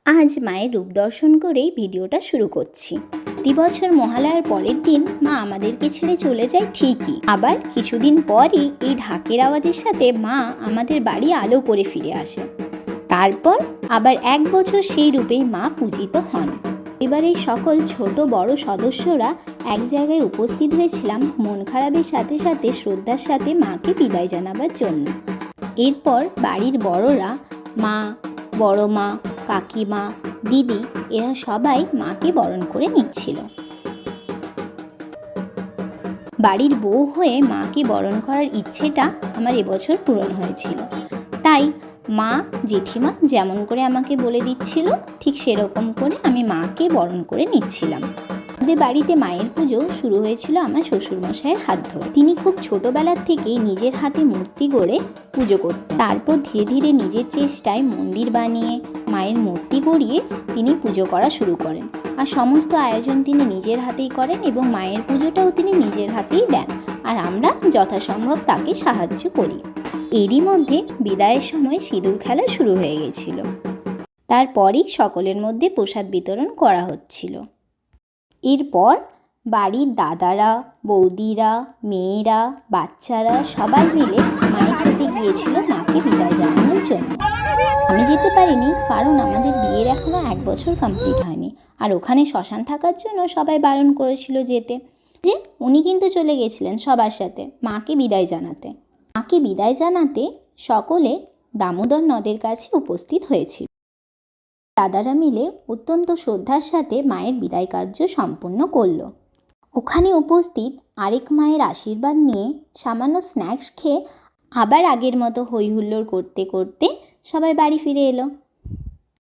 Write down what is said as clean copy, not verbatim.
আজ মায়ের রূপ দর্শন করেই ভিডিওটা শুরু করছি। প্রতি বছর মহালয়ার পরের দিন মা আমাদেরকে ছেড়ে চলে যায় ঠিকই, আবার কিছুদিন পরই এই ঢাকের আওয়াজের সাথে মা আমাদের বাড়ি আলো করে ফিরে আসে। তারপর আবার 1 বছর সেই রূপেই মা পূজিত হন। পরিবারের সকল ছোট বড় সদস্যরা এক জায়গায় উপস্থিত হয়েছিলাম মন খারাপের সাথে সাথে শ্রদ্ধার সাথে মাকে বিদায় জানাবার জন্য। এরপর বাড়ির বড়রা, মা, বড় মা, কাকিমা, দিদি এরা সবাই মাকে বরণ করে নিচ্ছিল। বাড়ির বউ হয়ে মাকে বরণ করার ইচ্ছেটা আমার এবছর পূরণ হয়েছিল। তাই মা, জেঠিমা যেমন করে আমাকে বলে দিচ্ছিল ঠিক সেরকম করে আমি মাকে বরণ করে নিচ্ছিলাম। আমাদের বাড়িতে মায়ের পুজো শুরু হয়েছিল আমার শ্বশুরমশাইয়ের হাত ধরে। তিনি খুব ছোটোবেলার থেকেই নিজের হাতে মূর্তি গড়ে পুজো করতেন। তারপর ধীরে ধীরে নিজের চেষ্টায় মন্দির বানিয়ে মায়ের মূর্তি গড়িয়ে তিনি পুজো করা শুরু করেন। আর সমস্ত আয়োজন তিনি নিজের হাতেই করেন এবং মায়ের পুজোটাও তিনি নিজের হাতেই দেন, আর আমরা যথাসম্ভব তাকে সাহায্য করি। এরই মধ্যে বিদায়ের সময় সিঁদুর খেলা শুরু হয়ে গেছিল। তারপরই সকলের মধ্যে প্রসাদ বিতরণ করা হচ্ছিল। এরপর বাড়ির দাদারা, বৌদিরা, মেয়েরা, বাচ্চারা সবাই মিলে মায়ের সাথে গিয়েছিল মাকে বিদায় জানানোর জন্য। আমি যেতে পারিনি কারণ আমাদের বিয়ের এখনও 1 বছর কমপ্লিট হয়নি, আর ওখানে শ্মশান থাকার জন্য সবাই বারণ করেছিল যেতে। যে উনি কিন্তু চলে গেছিলেন সবার সাথে মাকে বিদায় জানাতে। মাকে বিদায় জানাতে সকলে দামোদর নদের কাছে উপস্থিত হয়েছিল। দাদারা মিলে অত্যন্ত শ্রদ্ধার সাথে মায়ের বিদায় কার্য সম্পূর্ণ করল। ওখানে উপস্থিত আরেক মায়ের আশীর্বাদ নিয়ে সামান্য স্ন্যাক্স খেয়ে আবার আগের মতো হই হুল্লোড় করতে করতে সবাই বাড়ি ফিরে এলো।